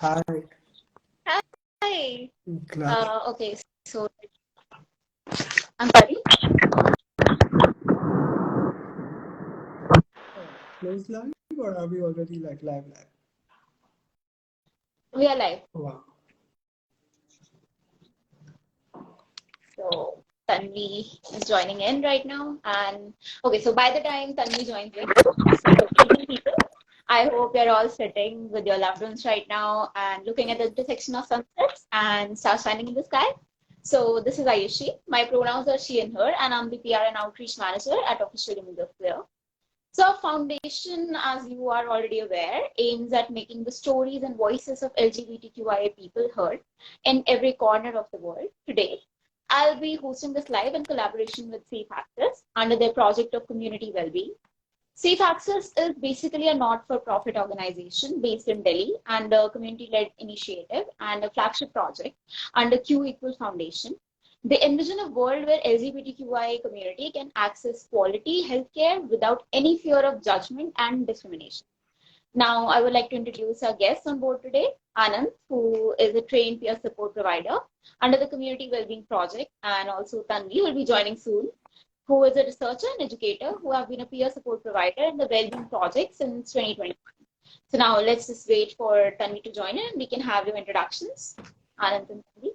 Hi, Hi. glad. Okay, so I'm sorry. Close live or are we already like live? We are live. Wow. So Tanvi is joining in right now. And okay, so by the time Tanvi joins in, so evening people, I hope you're all sitting with your loved ones right now and looking at the intersection of sunsets and stars shining in the sky. So this is Ayushi. My pronouns are she and her, and I'm the PR and outreach manager at Officialhumansofqueer. So, our foundation, as you are already aware, aims at making the stories and voices of LGBTQIA people heard in every corner of the world. Today, I'll be hosting this live in collaboration with safeaccess under their project of community well-being. safeaccess is basically a not-for-profit organization based in Delhi and a community-led initiative and a flagship project under Q Equal Foundation. They envision a world where LGBTQIA community can access quality healthcare without any fear of judgment and discrimination. Now, I would like to introduce our guests on board today, Anant, who is a trained peer support provider under the Community Wellbeing Project, and also Tanvi, who will be joining soon, who is a researcher and educator who have been a peer support provider in the Wellbeing Project since 2020. So now let's just wait for Tanvi to join in and we can have your introductions. Anant and Tanvi.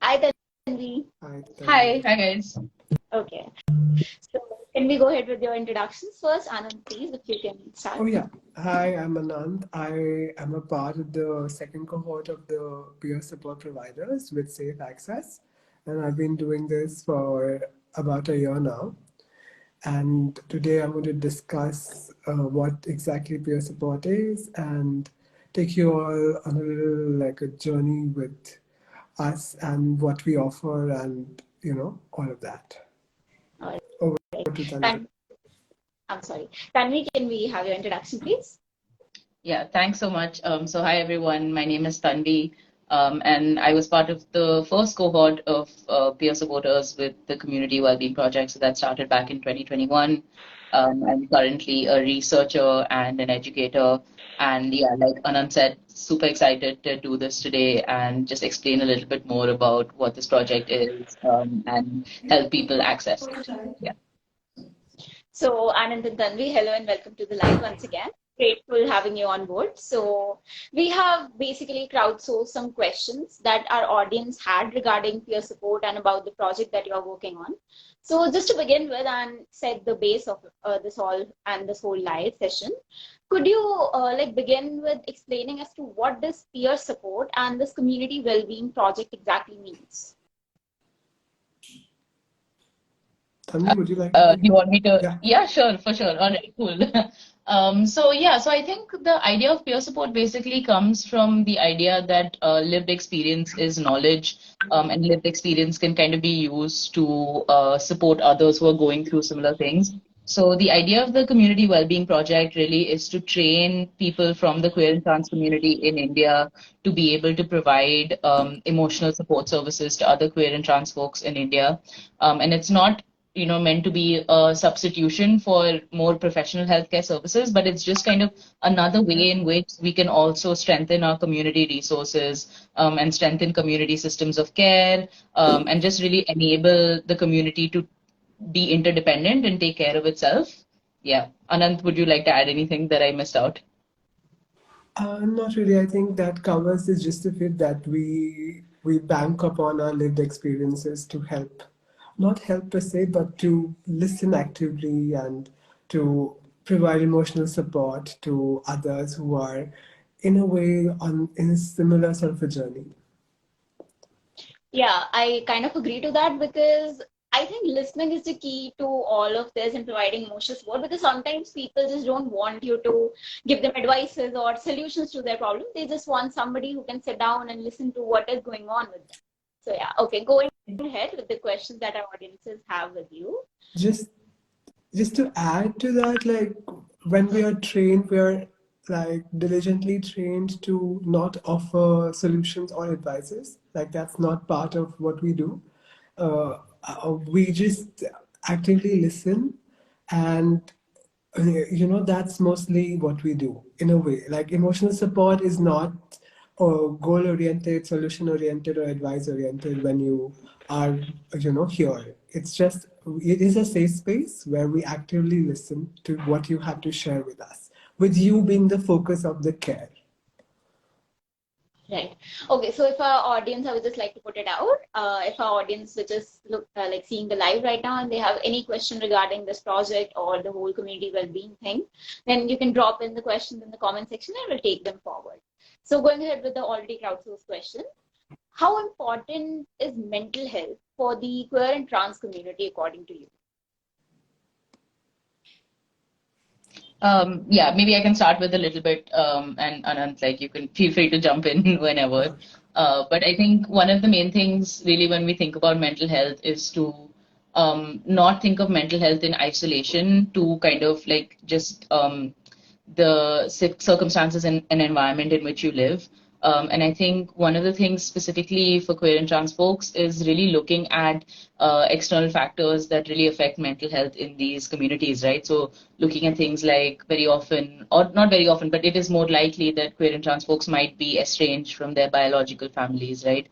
Hi, Tanvi. Hi, Hi, Tanvi. hi guys. Okay. So can we go ahead with your introductions first? Anand, please, if you can Oh start. yeah. Hi, I'm Anant. I am a part of the second cohort of the peer support providers with Safe Access, and I've been doing this for about a year now. And today I'm going to discuss what exactly peer support is and take you all on a little like a journey with us and what we offer and all of that. All Over right. to Tanvi. Tan- I'm sorry. Tanvi, can we have your introduction, please? Yeah, thanks so much. So hi everyone, my name is Tanvi, and I was part of the first cohort of peer supporters with the Community Wellbeing Project. So that started back in 2021. I'm currently a researcher and an educator. And yeah, like Anand said, super excited to do this today and just explain a little bit more about what this project is, and help people access it. Yeah. So, Anand and Tanvi, hello and welcome to the live once again. Grateful having you on board. So, we have basically crowdsourced some questions that our audience had regarding peer support and about the project that you're working on. So, just to begin with and set the base of this whole live session, could you like begin with explaining as to what this peer support and this community well-being project exactly means? Tanvi, would you like to You take? want me to? Yeah. Yeah, sure, for sure. All right, cool. So I think the idea of peer support basically comes from the idea that lived experience is knowledge, and lived experience can kind of be used to support others who are going through similar things. So the idea of the community well-being project really is to train people from the queer and trans community in India to be able to provide emotional support services to other queer and trans folks in India. And it's not meant to be a substitution for more professional healthcare services, but it's just kind of another way in which we can also strengthen our community resources, and strengthen community systems of care, and just really enable the community to be interdependent and take care of itself. Yeah. Anant, would you like to add anything that I missed out? Not really. I think that covers the gist of it that we bank upon our lived experiences to help, not help per se, but to listen actively and to provide emotional support to others who are in a way on in a similar sort of a journey. Yeah, I kind of agree to that because I think listening is the key to all of this and providing emotional support because sometimes people just don't want you to give them advices or solutions to their problem. They just want somebody who can sit down and listen to what is going on with them. So yeah, okay, going ahead with the questions that our audiences have with you. Just just to add to that, like when we are trained, we are like diligently trained to not offer solutions or advices. Like that's not part of what we do. We just actively listen, and that's mostly what we do in a way. Like emotional support is not goal oriented, solution oriented, or advice oriented when you are here. It's just, it is a safe space where we actively listen to what you have to share with us, with you being the focus of the care. Right. Okay. So if our audience, I would just like to put it out. If our audience which is look like seeing the live right now, and they have any question regarding this project or the whole community well-being thing, then you can drop in the questions in the comment section, and we'll take them forward. So going ahead with the already crowdsourced question, how important is mental health for the queer and trans community according to you? Yeah, maybe I can start with a little bit, and Anant, like you can feel free to jump in whenever. But I think one of the main things really when we think about mental health is to not think of mental health in isolation, to kind of like just the circumstances and environment in which you live. And I think one of the things specifically for queer and trans folks is really looking at external factors that really affect mental health in these communities, right? So looking at things like very often, or not very often, but it is more likely that queer and trans folks might be estranged from their biological families, right?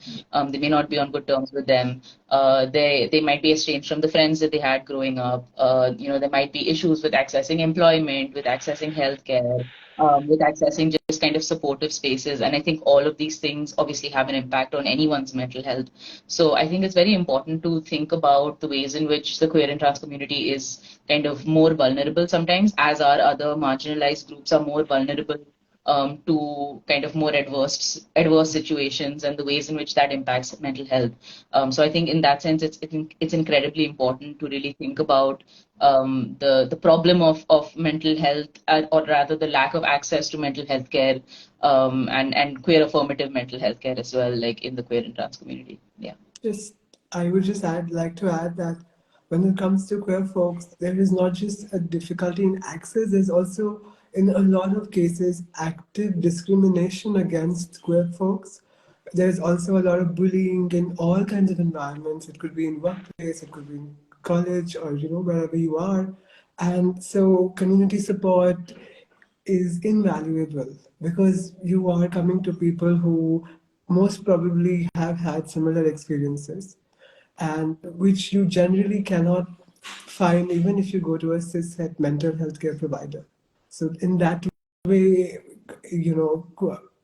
They may not be on good terms with them. They might be estranged from the friends that they had growing up. There might be issues with accessing employment, with accessing healthcare, with accessing just kind of supportive spaces. And I think all of these things obviously have an impact on anyone's mental health. So I think it's very important to think about the ways in which the queer and trans community is kind of more vulnerable sometimes, as our other marginalized groups are more vulnerable to kind of more adverse situations and the ways in which that impacts mental health. So I think in that sense, it's incredibly important to really think about the problem of mental health, or rather the lack of access to mental health care, and queer affirmative mental health care as well, like in the queer and trans community. Yeah. Just, I would just like to add that when it comes to queer folks, there is not just a difficulty in access, there's also, in a lot of cases, active discrimination against queer folks. There's also a lot of bullying in all kinds of environments. It could be in workplace, it could be in college, or wherever you are. And so community support is invaluable because you are coming to people who most probably have had similar experiences, and which you generally cannot find even if you go to a cishet mental health care provider. So in that way,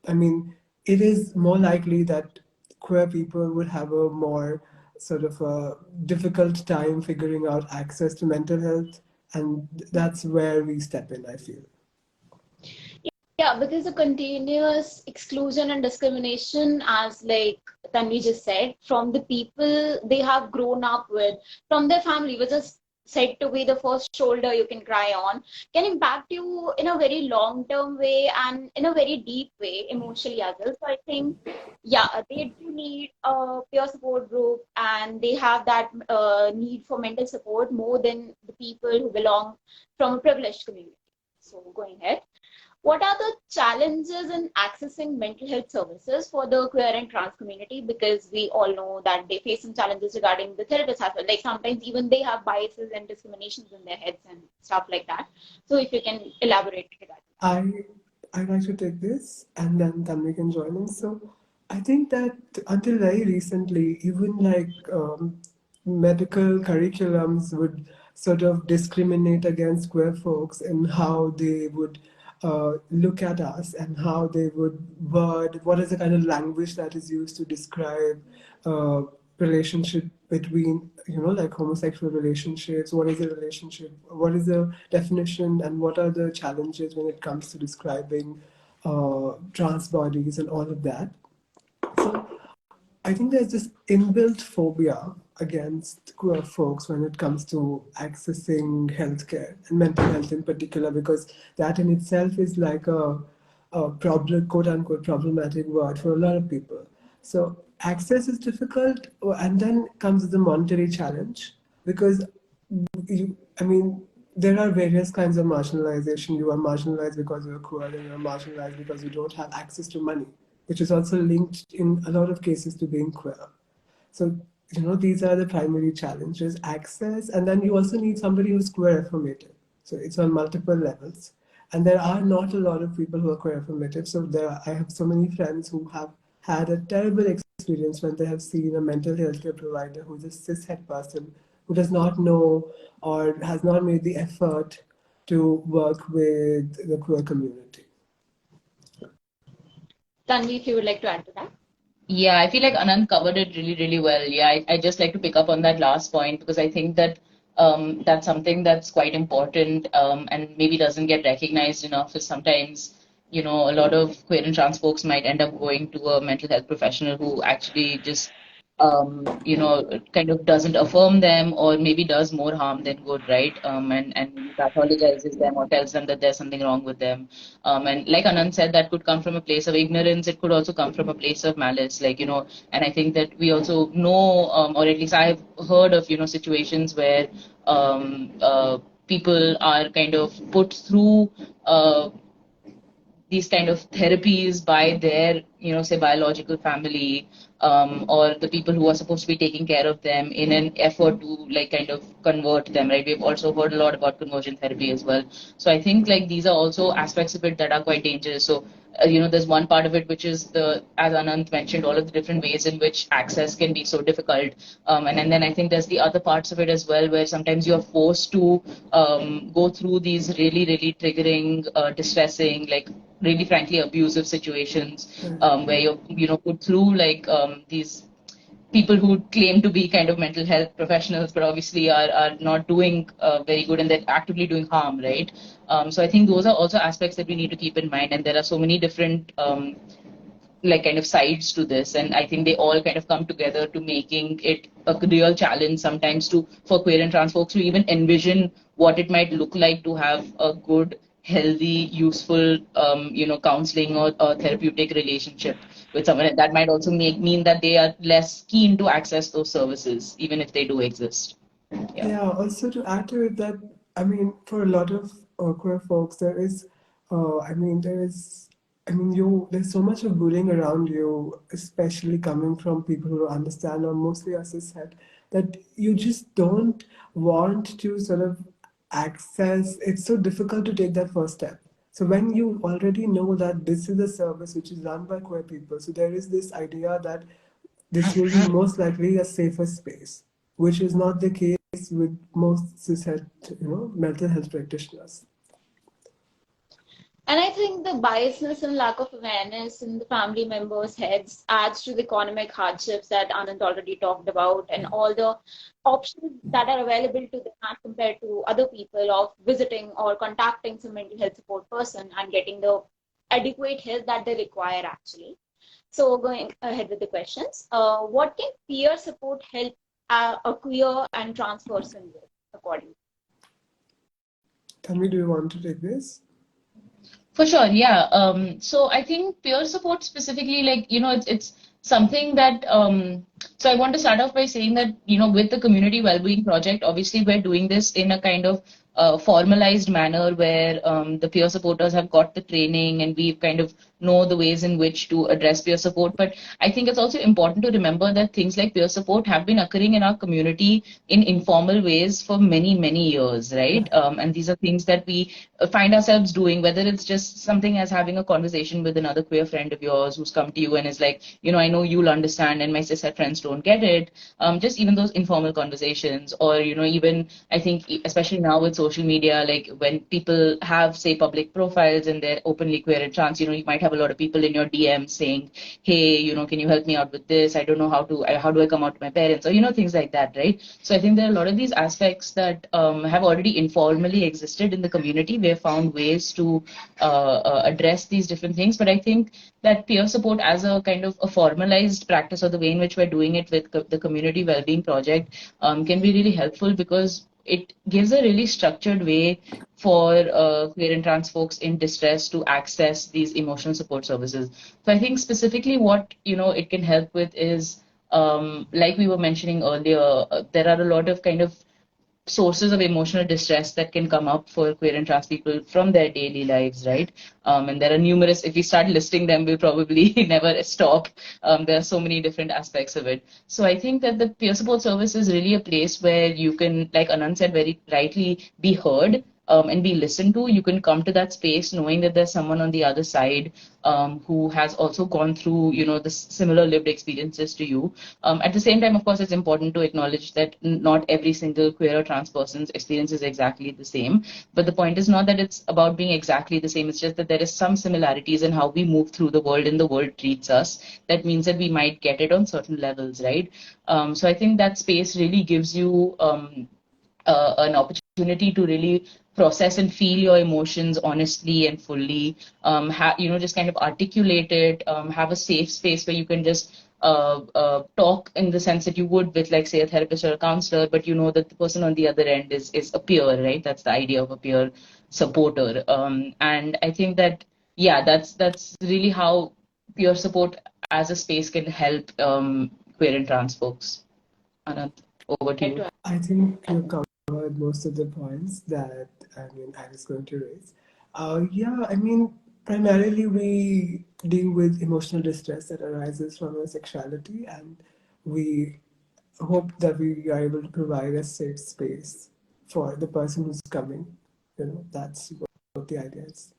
I mean, it is more likely that queer people would have a more sort of a difficult time figuring out access to mental health, and that's where we step in, I feel. Yeah, because the continuous exclusion and discrimination, as like Tanvi just said, from the people they have grown up with, from their family, which is said to be the first shoulder you can cry on, can impact you in a very long-term way and in a very deep way, emotionally as well. So I think, yeah, they do need a peer support group, and they have that need for mental support more than the people who belong from a privileged community. So going ahead, what are the challenges in accessing mental health services for the queer and trans community? Because we all know that they face some challenges regarding the therapists as well. Like sometimes even they have biases and discriminations in their heads and stuff like that. So if you can elaborate regarding I'd like to take this, and then we can join in. So I think that until very recently, even like medical curriculums would sort of discriminate against queer folks in how they would look at us and how they would word what is the kind of language that is used to describe uh, relationship between like homosexual relationships. What is a relationship, what is the definition, and what are the challenges when it comes to describing trans bodies and all of that. So I think there's this inbuilt phobia against queer folks when it comes to accessing healthcare and mental health in particular, because that in itself is like a problem, quote unquote, problematic word for a lot of people. So access is difficult, and then comes the monetary challenge because I mean, there are various kinds of marginalization. You are marginalized because you're queer, and you're marginalized because you don't have access to money, which is also linked in a lot of cases to being queer. So, these are the primary challenges: access, and then you also need somebody who's queer affirmative. So it's on multiple levels. And there are not a lot of people who are queer affirmative. So I have so many friends who have had a terrible experience when they have seen a mental health care provider who's a cishet person who does not know or has not made the effort to work with the queer community. Tanvi, if you would like to add to that. Yeah, I feel like Anant covered it really, really well. Yeah, I just like to pick up on that last point because I think that that's something that's quite important and maybe doesn't get recognized enough is sometimes, a lot of queer and trans folks might end up going to a mental health professional who actually just kind of doesn't affirm them or maybe does more harm than good, right? And pathologizes them or tells them that there's something wrong with them. And like Anand said, that could come from a place of ignorance. It could also come from a place of malice, and I think that we also know, or at least I've heard of, situations where people are kind of put through these kind of therapies by their, say biological family, or the people who are supposed to be taking care of them in an effort to like kind of convert them, right? We've also heard a lot about conversion therapy as well. So I think like these are also aspects of it that are quite dangerous. So there's one part of it which is as Anant mentioned, all of the different ways in which access can be so difficult. And then I think there's the other parts of it as well, where sometimes you're forced to go through these really, really triggering, distressing, like really frankly abusive situations, where you're, put through like these people who claim to be kind of mental health professionals, but obviously are not doing very good and they're actively doing harm, right? So I think those are also aspects that we need to keep in mind. And there are so many different like kind of sides to this, and I think they all kind of come together to making it a real challenge sometimes to for queer and trans folks to even envision what it might look like to have a good, healthy, useful counseling or therapeutic relationship with someone. That might also mean that they are less keen to access those services even if they do exist. Yeah. Yeah, also to add to it that, I mean, for a lot of queer folks, there's so much of bullying around you, especially coming from people who understand or mostly are cishet, that you just don't want to sort of access. It's so difficult to take that first step. So when you already know that this is a service which is run by queer people, so there is this idea that this will be most likely a safer space, which is not the case with most cishet, mental health practitioners. And I think the biasness and lack of awareness in the family members' heads adds to the economic hardships that Anand already talked about, and all the options that are available to them as compared to other people of visiting or contacting some mental health support person and getting the adequate help that they require actually. So going ahead with the questions, what can peer support help a queer and trans person with, according? Tanvi, do you want to take this? For sure, yeah. So I think peer support specifically, like, it's something that, so I want to start off by saying that, with the community wellbeing project, obviously we're doing this in a kind of formalized manner where the peer supporters have got the training and we kind of know the ways in which to address peer support. But I think it's also important to remember that things like peer support have been occurring in our community in informal ways for many, many years, right? And these are things that we find ourselves doing, whether it's just something as having a conversation with another queer friend of yours who's come to you and is like, I know you'll understand and my cishet friends don't get it. Just even those informal conversations, or, even I think, especially now with social media, like when people have, say, public profiles and they're openly queer and trans, you might have a lot of people in your DM saying, hey, can you help me out with this? I don't know how do I come out to my parents? Or, things like that, right? So I think there are a lot of these aspects that have already informally existed in the community. We have found ways to address these different things. But I think that peer support as a kind of a formalized practice, or the way in which we're doing it with the community wellbeing project, can be really helpful because it gives a really structured way for queer and trans folks in distress to access these emotional support services. So I think specifically what it can help with is, like we were mentioning earlier, there are a lot of kind of sources of emotional distress that can come up for queer and trans people from their daily lives, right? And there are numerous, if we start listing them, we'll probably never stop. There are so many different aspects of it. So I think that the peer support service is really a place where you can, like Anant said very rightly, be heard. And be listened to. You can come to that space knowing that there's someone on the other side who has also gone through, the similar lived experiences to you. At the same time, of course, it's important to acknowledge that not every single queer or trans person's experience is exactly the same. But the point is not that it's about being exactly the same. It's just that there is some similarities in how we move through the world and the world treats us. That means that we might get it on certain levels, right? So I think that space really gives you an opportunity to really process and feel your emotions honestly and fully, just kind of articulate it, have a safe space where you can just talk in the sense that you would with, like, say, a therapist or a counselor, but you know that the person on the other end is a peer, right? That's the idea of a peer supporter. And I think that, yeah, that's really how peer support as a space can help queer and trans folks. Anant, over to you. I think you covered most of the points that I was going to raise. Yeah, primarily we deal with emotional distress that arises from our sexuality, and we hope that we are able to provide a safe space for the person who's coming. That's what the idea is.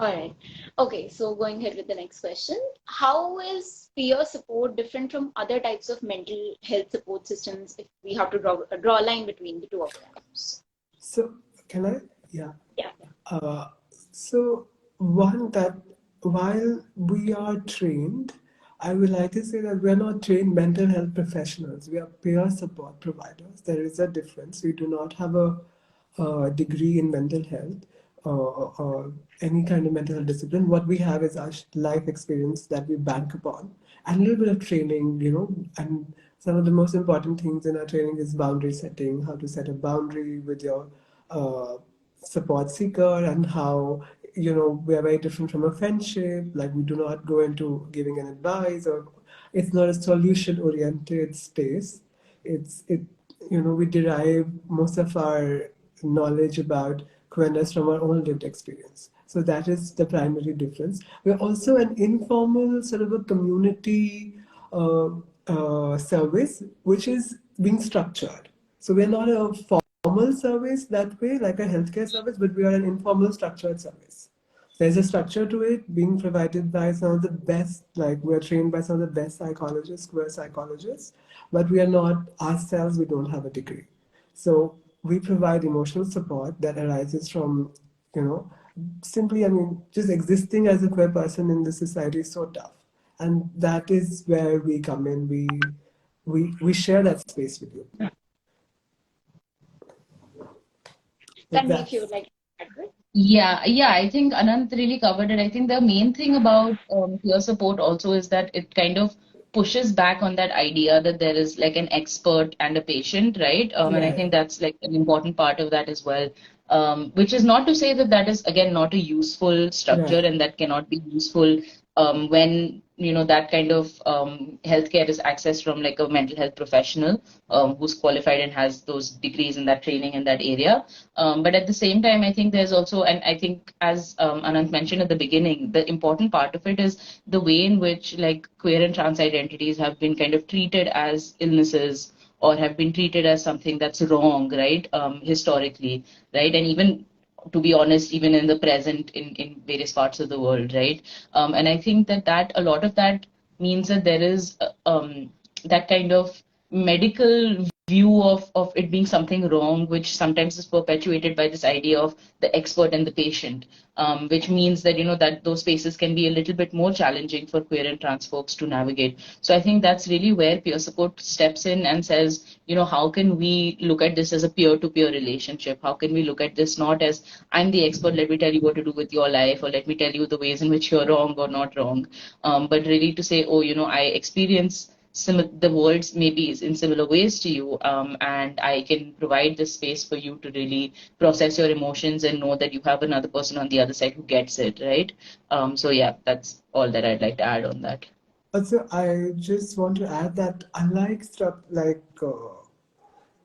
All right. Okay, so going ahead with the next question. How is peer support different from other types of mental health support systems if we have to draw a line between the two of them? So, can I? Yeah. Yeah. So, one that while we are trained, I would like to say that we are not trained mental health professionals. We are peer support providers. There is a difference. We do not have a degree in mental health or any kind of mental health discipline. What we have is our life experience that we bank upon and a little bit of training, and some of the most important things in our training is boundary setting, how to set a boundary with your uh, support seeker, and how we are very different from a friendship. Like, we do not go into giving an advice, or it's not a solution oriented space. We derive most of our knowledge about queerness from our own lived experience. So that is the primary difference. We're also an informal sort of a community service which is being structured. So we're not a formal service that way, like a healthcare service, but we are an informal structured service. There's a structure to it being provided by some of the best, like, we're trained by some of the best psychologists, queer psychologists, but we are not ourselves, we don't have a degree. So we provide emotional support that arises from, simply, just existing as a queer person in this society is so tough. And that is where we come in. We share that space with you. Tanvi, if you would like to add to it. Yeah, I think Anant really covered it. I think the main thing about peer support also is that it kind of pushes back on that idea that there is like an expert and a patient, right? And I Yeah. think that's like an important part of that as well. Which is not to say that that is again not a useful structure Right. and that cannot be useful when that kind of healthcare is accessed from like a mental health professional who's qualified and has those degrees in that training in that area. But at the same time, I think there's also, and I think as Anant mentioned at the beginning, the important part of it is the way in which like queer and trans identities have been kind of treated as illnesses or have been treated as something that's wrong, right? Historically, right? And even to be honest, even in the present in various parts of the world, right? And I think that a lot of that means that there is that kind of medical view of it being something wrong, which sometimes is perpetuated by this idea of the expert and the patient, which means that that those spaces can be a little bit more challenging for queer and trans folks to navigate. So I think that's really where peer support steps in and says, how can we look at this as a peer-to-peer relationship? How can we look at this not as I'm the expert, let me tell you what to do with your life, or let me tell you the ways in which you're wrong or not wrong, but really to say, oh, I experience the worlds maybe is in similar ways to you, and I can provide this space for you to really process your emotions and know that you have another person on the other side who gets it, right? So yeah, that's all that I'd like to add on that. Also, I just want to add that unlike stuff like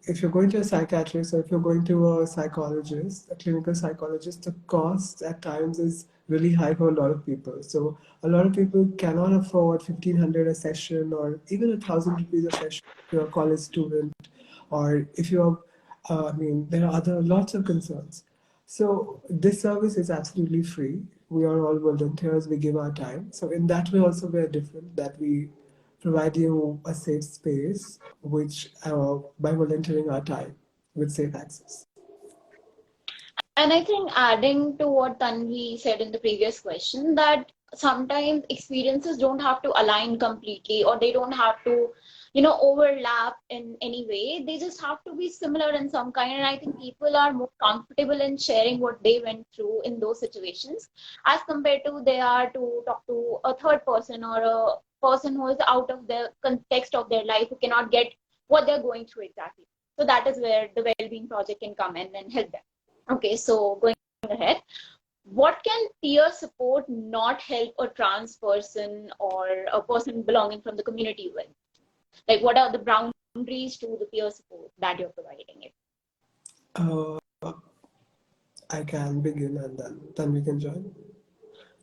if you're going to a psychiatrist or if you're going to a psychologist, a clinical psychologist, the cost at times is really high for a lot of people. So a lot of people cannot afford 1,500 a session or even 1,000 rupees a session if you're a college student or if you're, I mean, there are other lots of concerns. So this service is absolutely free. We are all volunteers. We give our time. So in that way, also we are different. That we provide you a safe space, which by volunteering our time with safe access. And I think adding to what Tanvi said in the previous question, that sometimes experiences don't have to align completely or they don't have to, overlap in any way. They just have to be similar in some kind. And I think people are more comfortable in sharing what they went through in those situations as compared to they are to talk to a third person or a person who is out of the context of their life, who cannot get what they're going through exactly. So that is where the well-being project can come in and help them. Okay, so going ahead, what can peer support not help a trans person or a person belonging from the community with? Like, what are the boundaries to the peer support that you're providing it? Uh, I can begin and then we can join.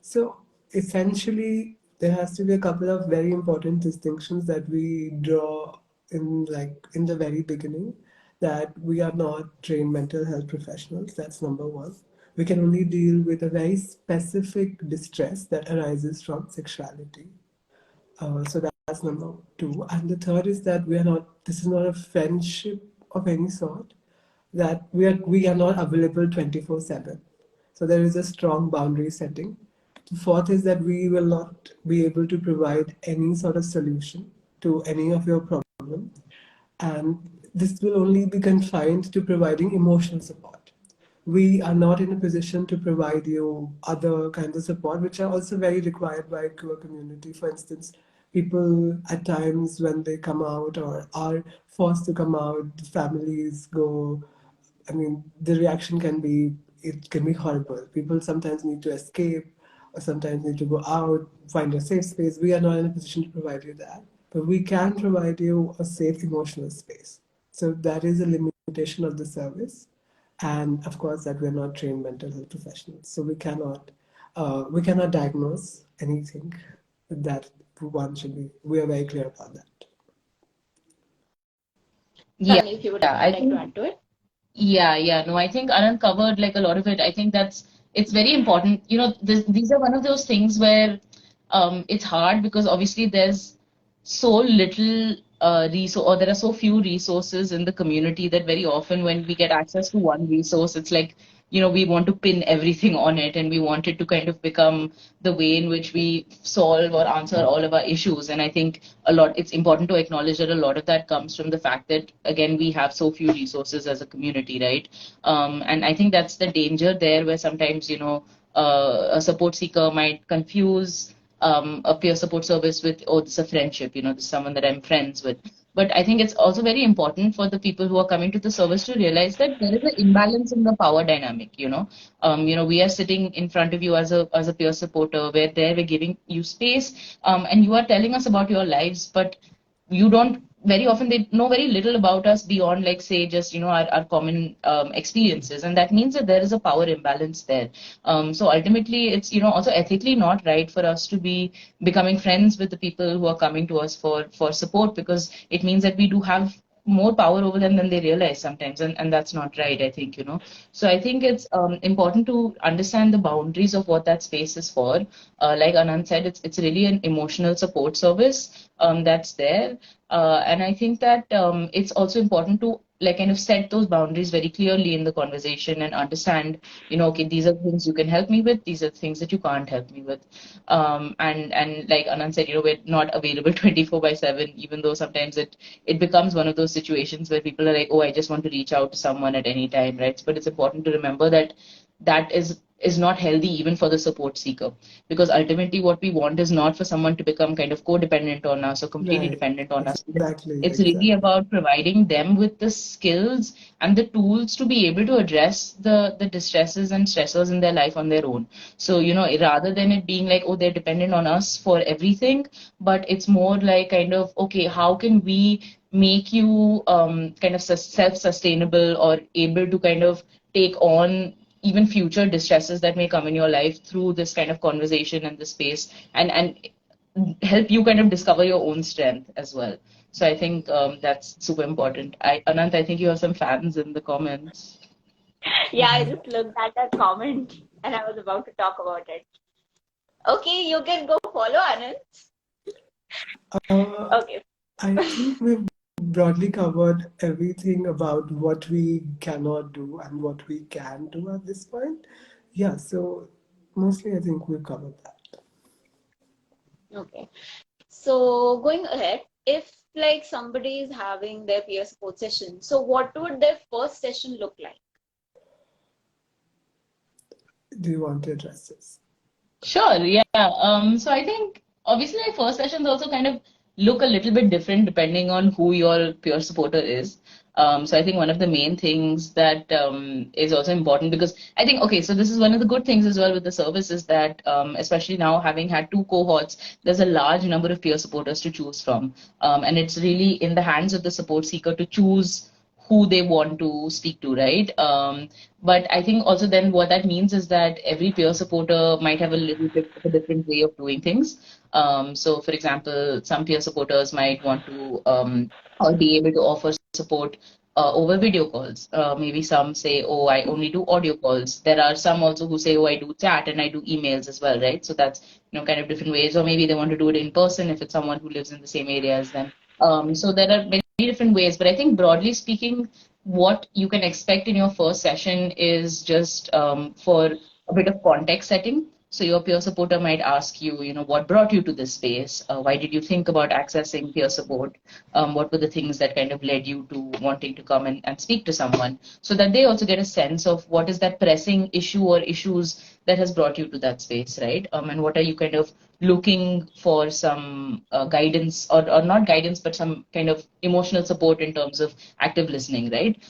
So essentially, there has to be a couple of very important distinctions that we draw in the very beginning, that we are not trained mental health professionals. That's number one. We can only deal with a very specific distress that arises from sexuality. So that's number two. And the third is that we are not. This is not a friendship of any sort. That we are not available 24/7. So there is a strong boundary setting. The fourth is that we will not be able to provide any sort of solution to any of your problems, and this will only be confined to providing emotional support. We are not in a position to provide you other kinds of support, which are also very required by queer community. For instance, people at times when they come out or are forced to come out, families go. I mean, the reaction can be it can be horrible. People sometimes need to escape, or sometimes need to go out, find a safe space. We are not in a position to provide you that, but we can provide you a safe emotional space. So that is a limitation of the service, and of course that we're not trained mental health professionals, so we cannot diagnose anything. That one should be. We are very clear about that. Yeah, Tanvi, if you would I like to think add to it. yeah. No, I think Anand covered like a lot of it. I think it's very important. These are one of those things where it's hard because obviously there's so little resource, or there are so few resources in the community that very often when we get access to one resource, it's like, we want to pin everything on it and we want it to kind of become the way in which we solve or answer all of our issues. And I think it's important to acknowledge that a lot of that comes from the fact that, again, we have so few resources as a community, right? And I think that's the danger there, where sometimes, a support seeker might confuse a peer support service with, oh, this is a friendship, this is someone that I'm friends with. But I think it's also very important for the people who are coming to the service to realize that there is an imbalance in the power dynamic. We are sitting in front of you as a peer supporter, where there we're giving you space, and you are telling us about your lives, but you don't very often they know very little about us beyond, like, say, just our common experiences, and that means that there is a power imbalance there. So ultimately it's also ethically not right for us to be becoming friends with the people who are coming to us for support, because it means that we do have more power over them than they realize sometimes, and that's not right, I think. So I think it's important to understand the boundaries of what that space is for. Like Anand said, it's really an emotional support service that's there. And I think that it's also important to, like, kind of set those boundaries very clearly in the conversation and understand, okay, these are things you can help me with, these are things that you can't help me with. And like Anand said, we're not available 24/7, even though sometimes it becomes one of those situations where people are like, oh, I just want to reach out to someone at any time, right? But it's important to remember that that is not healthy even for the support seeker, because ultimately what we want is not for someone to become kind of codependent on us or completely Right. dependent on us. Exactly. It's really Exactly. about providing them with the skills and the tools to be able to address the distresses and stressors in their life on their own. So, rather than it being like, oh, they're dependent on us for everything, but it's more like kind of, okay, how can we make you kind of self-sustainable or able to kind of take on even future distresses that may come in your life through this kind of conversation and the space, and help you kind of discover your own strength as well. So I think that's super important. Anant, I think you have some fans in the comments. Yeah, I just looked at that comment and I was about to talk about it. Okay, you can go follow Anand. Uh, Okay. I think we've broadly covered everything about what we cannot do and what we can do at this point. Yeah, so mostly I think we've covered that. Okay. So going ahead, if like somebody is having their peer support session, so what would their first session look like? Do you want to address this? Sure, yeah. So I think obviously like first sessions also kind of look a little bit different depending on who your peer supporter is. So I think one of the main things that is also important, because I think, okay, so this is one of the good things as well with the service is that especially now having had two cohorts, there's a large number of peer supporters to choose from. And it's really in the hands of the support seeker to choose who they want to speak to, right? But I think also then what that means is that every peer supporter might have a little bit of a different way of doing things. So, for example, some peer supporters might want to or be able to offer support over video calls. Maybe some say, oh, I only do audio calls. There are some also who say, oh, I do chat and I do emails as well, right? So that's, kind of different ways. Or maybe they want to do it in person if it's someone who lives in the same area as them. So there are many different ways. But I think broadly speaking, what you can expect in your first session is just for a bit of context setting. So your peer supporter might ask you, what brought you to this space? Why did you think about accessing peer support? What were the things that kind of led you to wanting to come and speak to someone? So that they also get a sense of what is that pressing issue or issues that has brought you to that space, right? And what are you kind of looking for some guidance or not guidance, but some kind of emotional support in terms of active listening, right?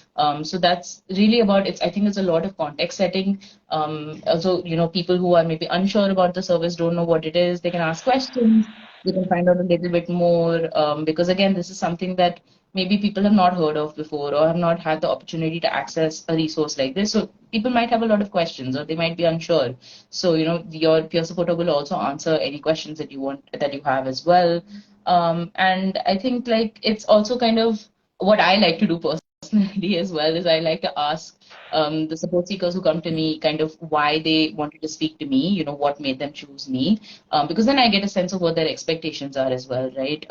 So that's really about it's. I think it's a lot of context setting. Also, people who are maybe unsure about the service, don't know what it is, they can ask questions. They can find out a little bit more because again, this is something that maybe people have not heard of before or have not had the opportunity to access a resource like this. So people might have a lot of questions or they might be unsure. So, your peer supporter will also answer any questions that you have as well. And I think like it's also kind of what I like to do personally as well is I like to ask the support seekers who come to me kind of why they wanted to speak to me, what made them choose me. Because then I get a sense of what their expectations are as well, right?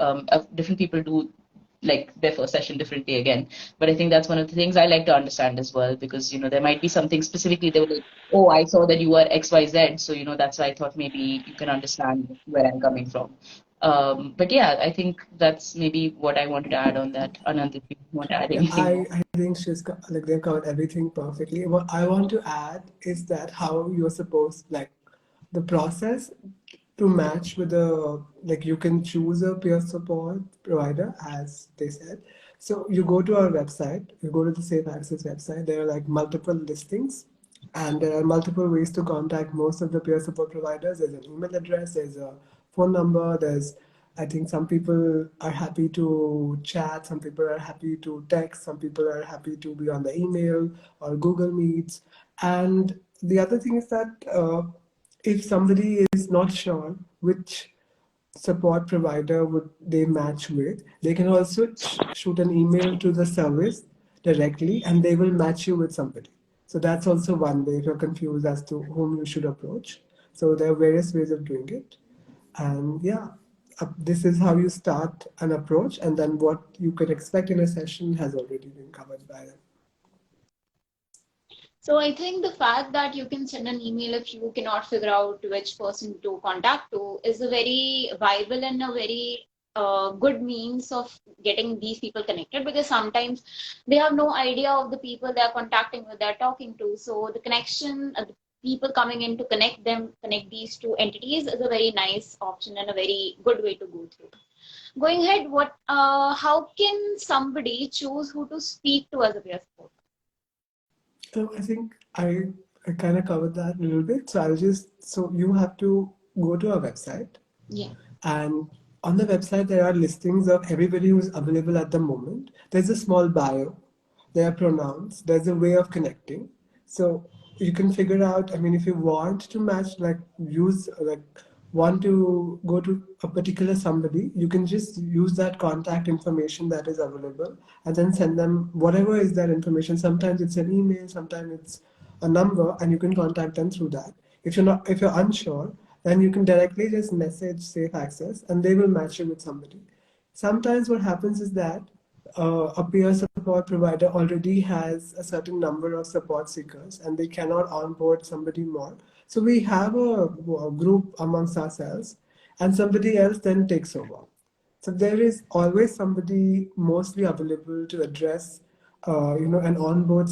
Different people do like their first session differently again. But I think that's one of the things I like to understand as well, because there might be something specifically they were like, oh, I saw that you are XYZ, so that's why I thought maybe you can understand where I'm coming from. But yeah, I think that's maybe what I wanted to add on that. Anant, if you want to add Yeah, anything more. I think like they've covered everything perfectly. What I want to add is that how you're supposed like the process to match with the like you can choose a peer support provider as they said. So you go to our website, you go to the Safe Access website. There are like multiple listings, and there are multiple ways to contact most of the peer support providers. There's an email address, there's a phone number, there's I think some people are happy to chat, some people are happy to text, some people are happy to be on the email or Google Meets. And the other thing is that if somebody is not sure which support provider would they match with, they can also shoot an email to the service directly and they will match you with somebody. So that's also one way if you're confused as to whom you should approach. So there are various ways of doing it. And yeah, this is how you start an approach, and then what you can expect in a session has already been covered by them. So I think the fact that you can send an email if you cannot figure out which person to contact to is a very viable and a very good means of getting these people connected, because sometimes they have no idea of the people they're contacting with, they're talking to. So the connection, the people coming in to connect these two entities is a very nice option and a very good way to go through. Going ahead, how can somebody choose who to speak to as a peer support? So I think I kind of covered that a little bit. So I'll just so you have to go to our website, Yeah. and on the website there are listings of everybody who's available at the moment. There's a small bio, there are pronouns, there's a way of connecting. So you can figure out, I mean, if you want to match, like use, like want to go to a particular somebody, you can just use that contact information that is available and then send them whatever is that information. Sometimes it's an email, sometimes it's a number, and you can contact them through that. If you're unsure, then you can directly just message Safe Access and they will match you with somebody. Sometimes what happens is that a peer support provider already has a certain number of support seekers and they cannot onboard somebody more. So we have a group amongst ourselves and somebody else then takes over. So there is always somebody mostly available to address, and onboard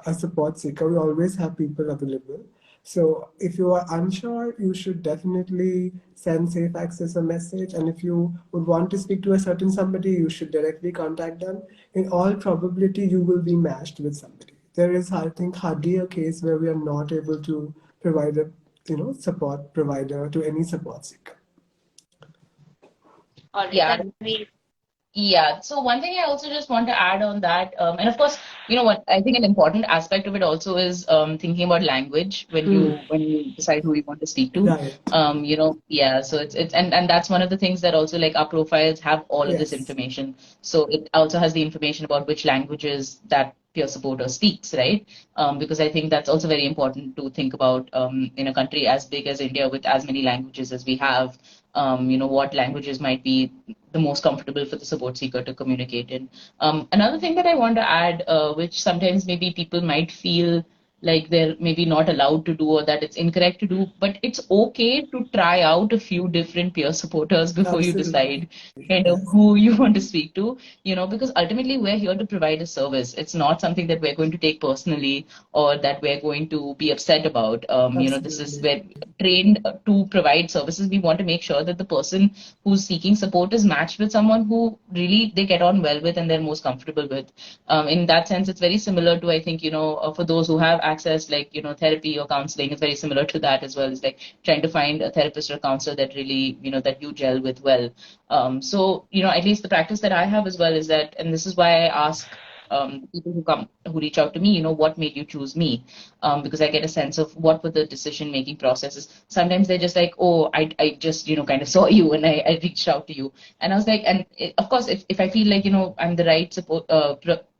a support seeker. We always have people available. So if you are unsure, you should definitely send Safe Access a message. And if you would want to speak to a certain somebody, you should directly contact them. In all probability, you will be matched with somebody. There is, I think, hardly a case where we are not able to provide a support provider to any support seeker. All right, Yeah. Tanvi. Yeah. So one thing I also just want to add on that, and of course, you know what, I think an important aspect of it also is thinking about language when you decide who you want to speak to. Right. Yeah. So it's and that's one of the things that also like our profiles have all of this Yes. information. So it also has the information about which languages that peer supporter speaks, right? Because I think that's also very important to think about in a country as big as India with as many languages as we have. What languages might be the most comfortable for the support seeker to communicate in. Another thing that I want to add, which sometimes maybe people might feel like they're maybe not allowed to do or that it's incorrect to do, but it's okay to try out a few different peer supporters before you Absolutely. decide kind of Yes. who you want to speak to, because ultimately we're here to provide a service. It's not something that we're going to take personally or that we're going to be upset about. This is Absolutely. we're trained to provide services. We want to make sure that the person who's seeking support is matched with someone who really they get on well with and they're most comfortable with. In that sense, it's very similar to, I think, for those who have access, like, therapy or counseling, it's very similar to that as well. It's like trying to find a therapist or a counselor that really, that you gel with well. So, at least the practice that I have as well is that, and this is why I ask people who reach out to me, what made you choose me? Because I get a sense of what were the decision making processes. Sometimes they're just like, oh, I just kind of saw you and I reached out to you, and I was like, and of course, if I feel like I'm the right support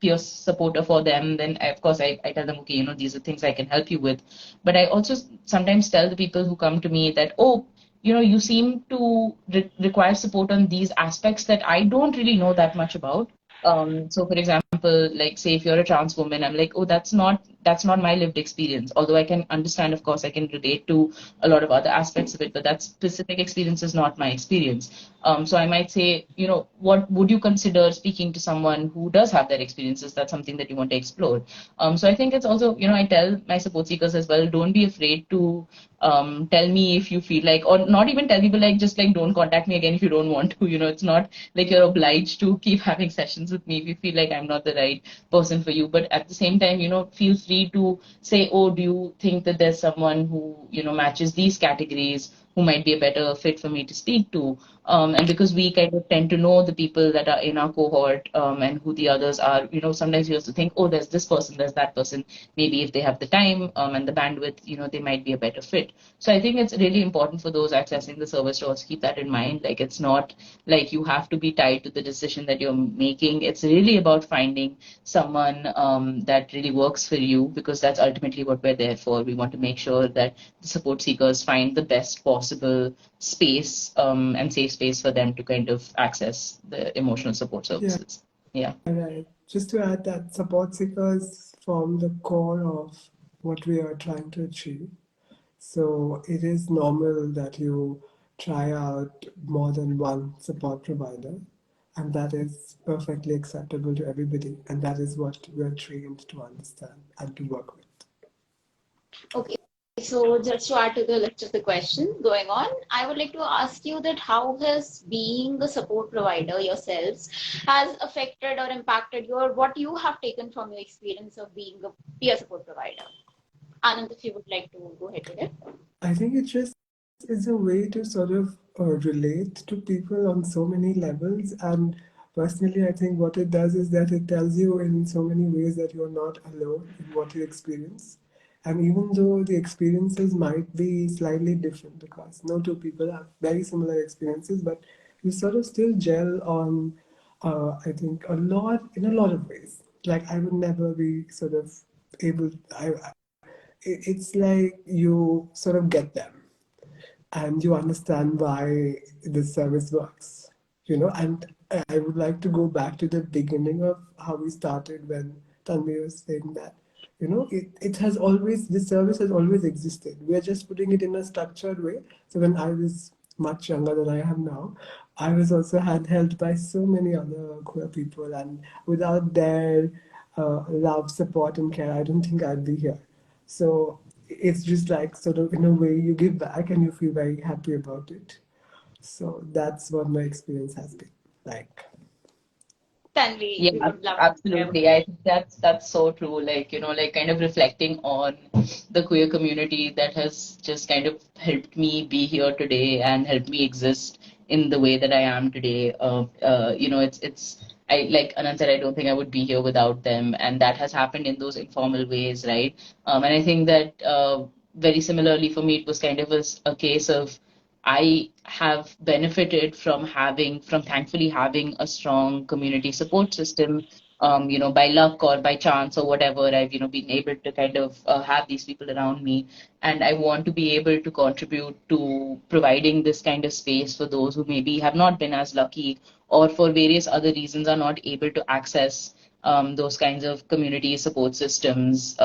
peer supporter for them, then of course I tell them, okay, these are things I can help you with. But I also sometimes tell the people who come to me that, oh, you seem to require support on these aspects that I don't really know that much about. So for example, like say if you're a trans woman, I'm like, oh, that's not my lived experience. Although I can understand, of course, I can relate to a lot of other aspects of it, but that specific experience is not my experience. So I might say, what would you consider speaking to someone who does have that experience? Is that something that you want to explore? So I think it's also, I tell my support seekers as well, don't be afraid to tell me if you feel like, or not even tell me, but like just like don't contact me again if you don't want to. It's not like you're obliged to keep having sessions with me if you feel like I'm not the right person for you. But at the same time, feel free to say, oh, do you think that there's someone who matches these categories, who might be a better fit for me to speak to? And because we kind of tend to know the people that are in our cohort, and who the others are, sometimes you also think, oh, there's this person, there's that person. Maybe if they have the time and the bandwidth, they might be a better fit. So I think it's really important for those accessing the service to also keep that in mind. Like, it's not like you have to be tied to the decision that you're making. It's really about finding someone that really works for you, because that's ultimately what we're there for. We want to make sure that the support seekers find the best possible space and safe space for them to kind of access the emotional support Yeah. services. Yeah. Right. Just to add that support seekers form the core of what we are trying to achieve. So it is normal that you try out more than one support provider, and that is perfectly acceptable to everybody. And that is what we are trained to understand and to work with. Okay, so just to add to the list of the questions going on, I would like to ask you that how has being a support provider yourselves has affected or impacted what you have taken from your experience of being a peer support provider? Anand, if you would like to go ahead with it. I think it just is a way to sort of relate to people on so many levels. And personally, I think what it does is that it tells you in so many ways that you're not alone in what you experience. And even though the experiences might be slightly different, because no two people have very similar experiences, but you sort of still gel on, I think, in a lot of ways. Like I would never be sort of able, it's like you sort of get them and you understand why the service works, and I would like to go back to the beginning of how we started when Tanvi was saying that, it has always, this service has always existed. We are just putting it in a structured way. So when I was much younger than I am now, I was also handheld by so many other queer people, and without their love, support, and care, I don't think I'd be here. So it's just like sort of in a way you give back and you feel very happy about it. So that's what my experience has been like. Tanvi, Yeah, we would love to hear. absolutely. I think that's so true. Like, like kind of reflecting on the queer community that has just kind of helped me be here today and helped me exist in the way that I am today. It's I like Anant said, I don't think I would be here without them, and that has happened in those informal ways, right? And I think that very similarly for me, it was kind of a case of I have benefited from thankfully having a strong community support system. By luck or by chance or whatever, I've, been able to kind of have these people around me. And I want to be able to contribute to providing this kind of space for those who maybe have not been as lucky or for various other reasons are not able to access those kinds of community support systems,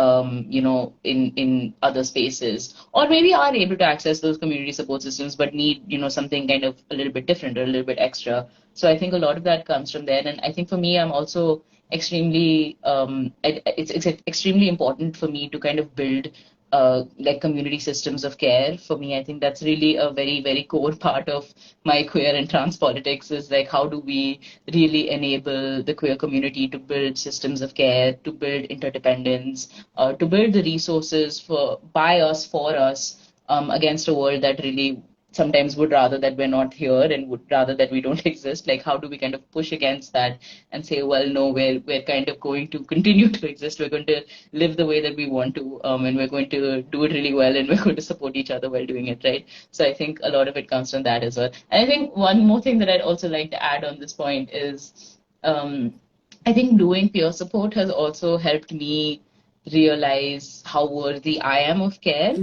in other spaces, or maybe are able to access those community support systems, but need, something kind of a little bit different or a little bit extra. So I think a lot of that comes from there. And I think for me, I'm also extremely, it's extremely important for me to kind of build like community systems of care. For me, I think that's really a very, very core part of my queer and trans politics is like how do we really enable the queer community to build systems of care, to build interdependence, to build the resources by us, for us, against a world that really sometimes would rather that we're not here and would rather that we don't exist. Like how do we kind of push against that and say, well, no, we're kind of going to continue to exist. We're going to live the way that we want to, and we're going to do it really well, and we're going to support each other while doing it, right? So I think a lot of it comes from that as well. And I think one more thing that I'd also like to add on this point is I think doing peer support has also helped me realize how worthy I am of care.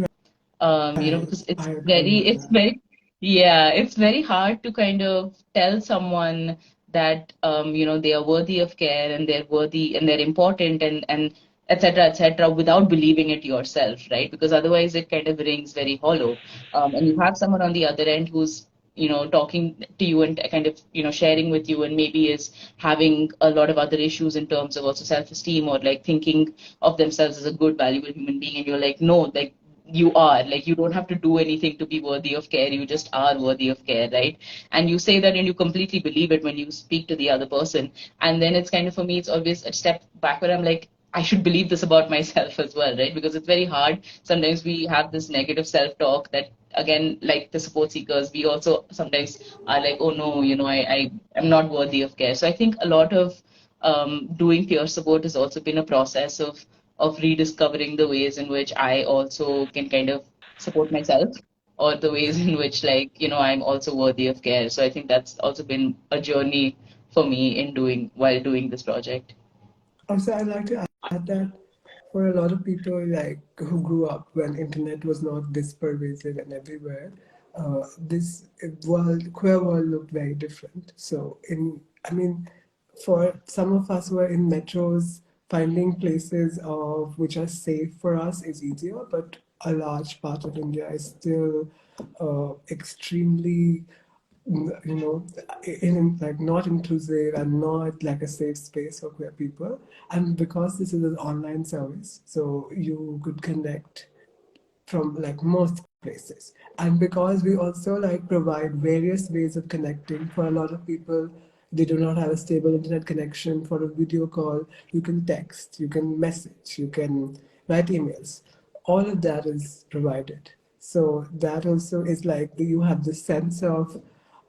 Because I agree with it's that. very, yeah, it's very hard to kind of tell someone that, they are worthy of care and they're worthy and they're important and et cetera, without believing it yourself, right? Because otherwise it kind of rings very hollow. And you have someone on the other end who's, talking to you and kind of, sharing with you and maybe is having a lot of other issues in terms of also self-esteem or like thinking of themselves as a good, valuable human being. And you're like, no, like, you are like you don't have to do anything to be worthy of care, you just are worthy of care, right? And you say that and you completely believe it when you speak to the other person, and then it's kind of, for me, it's always a step back where I'm like, I should believe this about myself as well, right? Because it's very hard. Sometimes we have this negative self-talk that, again, like the support seekers, we also sometimes are like, oh no, I am not worthy of care. So I think a lot of doing peer support has also been a process of rediscovering the ways in which I also can kind of support myself, or the ways in which, like, I'm also worthy of care. So I think that's also been a journey for me in doing while doing this project. Also, I'd like to add that for a lot of people like who grew up when internet was not this pervasive and everywhere, this queer world looked very different. So I mean, for some of us who are in metros, finding places of which are safe for us is easier, but a large part of India is still extremely like not inclusive and not like a safe space for queer people. And because this is an online service, so you could connect from like most places. And because we also like provide various ways of connecting for a lot of people, they do not have a stable internet connection. For a video call, you can text, you can message, you can write emails. All of that is provided. So that also is like you have this sense of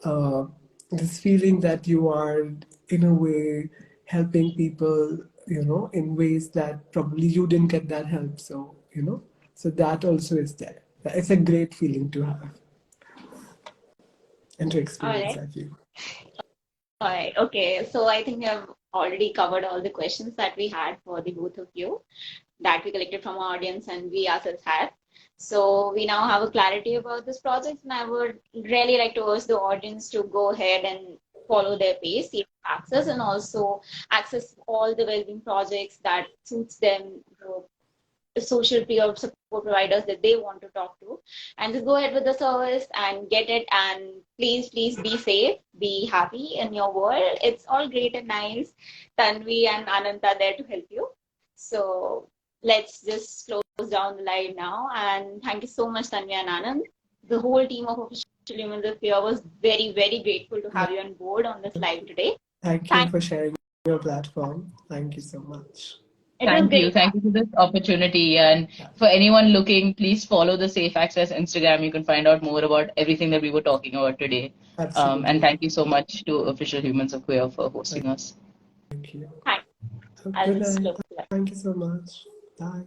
uh, this feeling that you are in a way helping people, in ways that probably you didn't get that help. So, so that also is there. It's a great feeling to have and to All experience, right. I feel. All right. Okay. So I think we have already covered all the questions that we had for the both of you that we collected from our audience and we ourselves had. So we now have a clarity about this project, and I would really like to urge the audience to go ahead and follow their pace, see access, and also access all the well-being projects that suits them, the social peer support providers that they want to talk to, and just go ahead with the service and get it. And please be safe, be happy in your world. It's all great and nice. Tanvi and Anant are there to help you. So let's just close down the live now. And thank you so much, Tanvi and Anand. The whole team of Official Humans of Fear was very grateful to have you on board on this live today. Thank you Thank for sharing your platform. Thank you so much. It was great. Thank you for this opportunity. And for anyone looking, please follow the Safe Access Instagram. You can find out more about everything that we were talking about today. Absolutely. And thank you so much to Official Humans of Queer for hosting us. Thank you. Thanks. I'll Good just night. close the live. Thank you so much. Bye.